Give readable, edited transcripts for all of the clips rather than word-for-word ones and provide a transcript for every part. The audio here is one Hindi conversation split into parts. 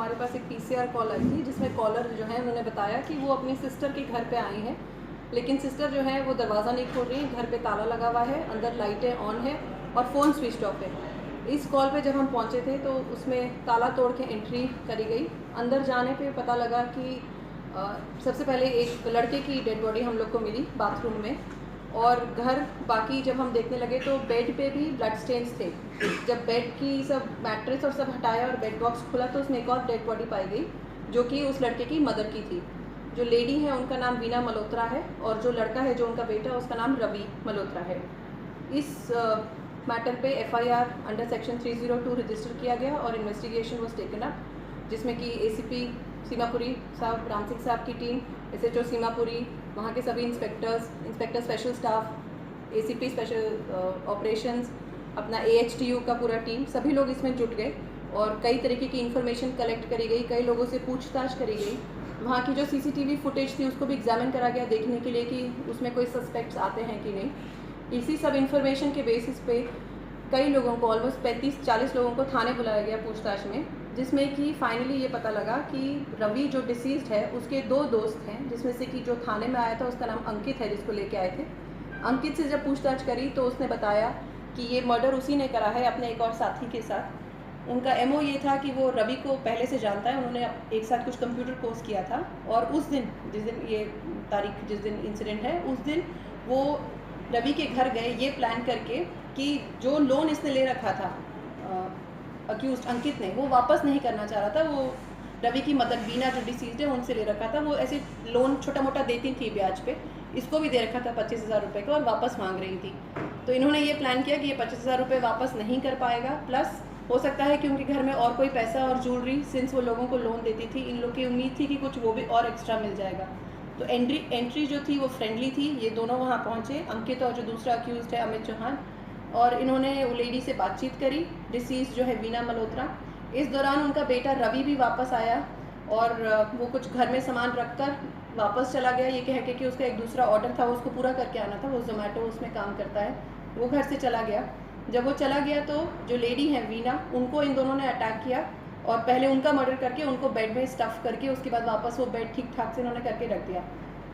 हमारे पास एक पीसीआर कॉल आई थी जिसमें कॉलर जो है उन्होंने बताया कि वो अपनी सिस्टर के घर पे आई हैं, लेकिन सिस्टर जो है वो दरवाज़ा नहीं खोल रही, घर पे ताला लगा हुआ है, अंदर लाइटें ऑन है और फ़ोन स्विच ऑफ है। इस कॉल पे जब हम पहुंचे थे तो उसमें ताला तोड़ के एंट्री करी गई। अंदर जाने पे पता लगा कि सबसे पहले एक लड़के की डेड बॉडी हम लोग को मिली बाथरूम में, और घर बाकी जब हम देखने लगे तो बेड पे भी ब्लड स्टेन्स थे। जब बेड की सब मैट्रेस और सब हटाया और बेड बॉक्स खुला तो उसमें एक और डेड बॉडी पाई गई जो कि उस लड़के की मदर की थी। जो लेडी है उनका नाम वीना मल्होत्रा है और जो लड़का है जो उनका बेटा है उसका नाम रवि मल्होत्रा है। इस मैटर पे एफआईआर अंडर सेक्शन 302 रजिस्टर किया गया और इन्वेस्टिगेशन वाज टेकन अप, जिसमें कि एसीपी सीमापुरी साहब, राम सिंह साहब की टीम, एसएचओ सीमापुरी, वहाँ के सभी inspector special staff, ACP special operations, अपना एएचटीयू का पूरा टीम, सभी लोग इसमें जुट गए और कई तरीके की इन्फॉर्मेशन कलेक्ट करी गई, कई लोगों से पूछताछ करी गई। वहाँ की जो सीसीटीवी फुटेज थी उसको भी एग्जामिन करा गया देखने के लिए कि उसमें कोई सस्पेक्ट्स आते हैं कि नहीं। इसी सब इन्फॉर्मेशन के बेसिस पे कई लोगों को, ऑलमोस्ट 35-40 लोगों को थाने बुलाया गया पूछताछ में, जिसमें कि फाइनली ये पता लगा कि रवि जो डिसीज्ड है उसके 2 दोस्त हैं, जिसमें से कि जो थाने में आया था उसका नाम अंकित है, जिसको लेके आए थे। अंकित से जब पूछताछ करी तो उसने बताया कि ये मर्डर उसी ने करा है अपने एक और साथी के साथ। उनका एमओ ये था कि वो रवि को पहले से जानता है, उन्होंने एक साथ कुछ कंप्यूटर कोर्स किया था और उस दिन जिस दिन ये तारीख, जिस दिन इंसिडेंट है, उस दिन वो रवि के घर गए ये प्लान करके कि जो लोन इसने ले रखा था अक्यूज्ड अंकित ने, वो वापस नहीं करना चाह रहा था। वो रवि की मदर बीना जो डिसीज्ड है उनसे ले रखा था, वो ऐसे लोन छोटा मोटा देती थी ब्याज पे, इसको भी दे रखा था 25,000 रुपये का और वापस मांग रही थी। तो इन्होंने ये प्लान किया कि ये 25,000 रुपये वापस नहीं कर पाएगा, प्लस हो सकता है कि उनके घर में और कोई पैसा और ज्वेलरी, सिंस वो लोगों को लोन देती थी, इन लोग की उम्मीद थी कि कुछ वो भी और एक्स्ट्रा मिल जाएगा। तो एंट्री जो थी वो फ्रेंडली थी। ये दोनों वहाँ पहुँचे, अंकित और जो दूसरा अक्यूज्ड है अमित चौहान, और इन्होंने वो लेडी से बातचीत करी, डिसीज जो है वीना मल्होत्रा। इस दौरान उनका बेटा रवि भी वापस आया और वो कुछ घर में सामान रखकर वापस चला गया, ये कह के कि उसका एक दूसरा ऑर्डर था उसको पूरा करके आना था, वो जोमेटो उसमें काम करता है, वो घर से चला गया। जब वो चला गया तो जो लेडी है वीना, उनको इन दोनों ने अटैक किया और पहले उनका मर्डर करके उनको बेड में स्टफ़ करके उसके बाद वापस वो बेड ठीक ठाक से उन्होंने करके रख दिया।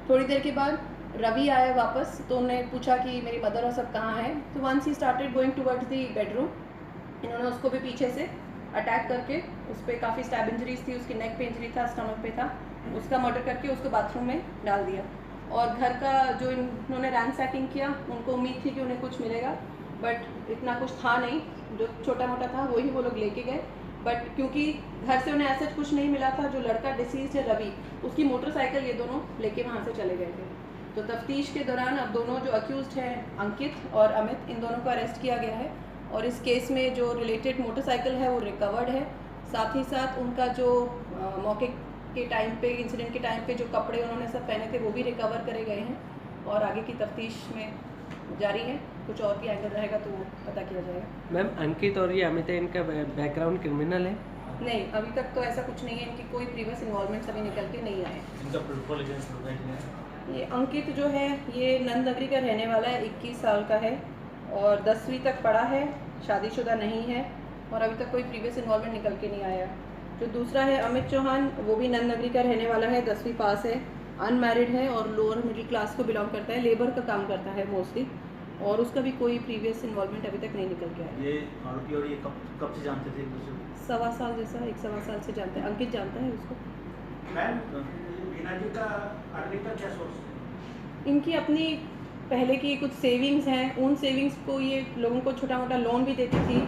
थोड़ी देर के बाद रवि आया वापस, तो उन्होंने पूछा कि मेरी मदर और सब कहाँ हैं। तो once he started going towards the bedroom, इन्होंने उसको भी पीछे से अटैक करके, उस पर काफ़ी स्टैब इंजरीज थी, उसकी नेक पे इंजरी था, स्टमक पे था, उसका मर्डर करके उसको बाथरूम में डाल दिया। और घर का जो इन्होंने रैंसैकिंग किया, उनको उम्मीद थी कि उन्हें कुछ मिलेगा, बट इतना कुछ था नहीं, जो छोटा मोटा था वही वो लोग लेके गए। बट क्योंकि घर से उन्हें ऐसा कुछ नहीं मिला था, जो लड़का डिसीज है रवि, उसकी मोटरसाइकिल ये दोनों लेके वहाँ से चले गए थे। तो तफ्तीश के दौरान अब दोनों जो अक्यूज्ड हैं अंकित और अमित, इन दोनों को अरेस्ट किया गया है और इस केस में जो रिलेटेड मोटरसाइकिल है वो रिकवर्ड है। साथ ही साथ उनका जो मौके के टाइम पे, इंसिडेंट के टाइम पे जो कपड़े उन्होंने सब पहने थे वो भी रिकवर करे गए हैं और आगे की तफ्तीश में जारी है। कुछ और भी एंगल रहेगा तो वो पता किया जाएगा। मैम, अंकित और ये अमित, इनका बैकग्राउंड क्रिमिनल है? नहीं, अभी तक तो ऐसा कुछ नहीं है, इनकी कोई प्रीवियस इन्वॉल्वमेंट अभी निकल के नहीं आए। ये अंकित जो है ये नंद नगरी का रहने वाला है, 21 साल का है और 10वीं तक पढ़ा है, शादीशुदा नहीं है और अभी तक कोई प्रीवियस इन्वॉल्वमेंट निकल के नहीं आया। जो दूसरा है अमित चौहान, वो भी नंद नगरी का रहने वाला है, 10वीं पास है, अनमैरिड है और लोअर मिडिल क्लास को बिलोंग करता है, लेबर का काम करता है मोस्टली, और उसका भी कोई प्रीवियस इन्वॉल्वमेंट अभी तक नहीं निकल के आया। ये आरोपी और ये कब से जानते थे एक दूसरे को? 1.25 साल जैसा, 1.25 साल से जानते हैं, अंकित जानता है उसको। मैम, वीना जी का अर्निंग का क्या सोर्स है? इनकी अपनी पहले की कुछ सेविंग्स हैं, उन सेविंग्स को ये लोगों को छोटा मोटा लोन भी देती थी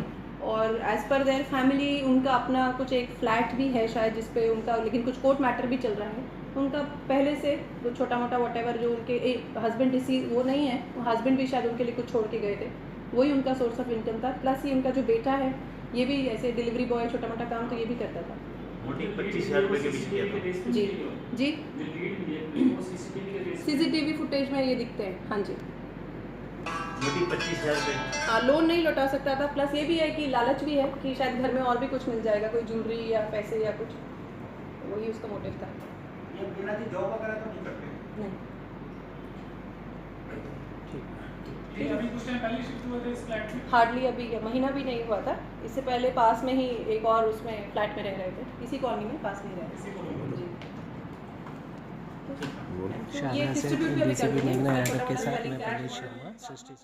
और एज़ पर देयर फैमिली उनका अपना कुछ एक फ्लैट भी है शायद जिस पे उनका, लेकिन कुछ कोर्ट मैटर भी चल रहा है उनका पहले से, तो छोटा मोटा वटेवर जो उनके हस्बैंड डिसीज वो नहीं है, हस्बैंड भी शायद उनके लिए कुछ छोड़ के गए थे, वही उनका सोर्स ऑफ इनकम था। प्लस ये उनका जो बेटा है ये भी ऐसे डिलीवरी बॉय, छोटा मोटा काम तो ये भी करता था। मोटी 25,000 रुपये के बीच किया था। जी जी, सीसीटीवी फुटेज में ये दिखते हैं। हाँ जी, मोटी 25,000 रुपये। हाँ, लोन नहीं लौटा सकता था, प्लस ये भी है कि लालच भी है कि शायद घर में और भी कुछ मिल जाएगा, कोई ज्वेलरी या पैसे या कुछ, वही उसका मोटिव था। ये वीना जी जॉब वगैरह तो नहीं करते? नहीं, अभी कुछ टाइम पहले शिफ्ट हुए थे इस फ्लैट में? हार्डली अभी महीना भी नहीं हुआ था, इससे पहले पास में ही एक और उसमें फ्लैट में रह रहे थे, इसी कॉलोनी में पास में ही रह रहे थे जी। ये शाहना से distribute भी अभी कर DCP रही है, मीना इसमें यादव के छोटा-मोटा साथ spelling मैं gap प्रदेश हुआ। शर्मा, सृष्टि।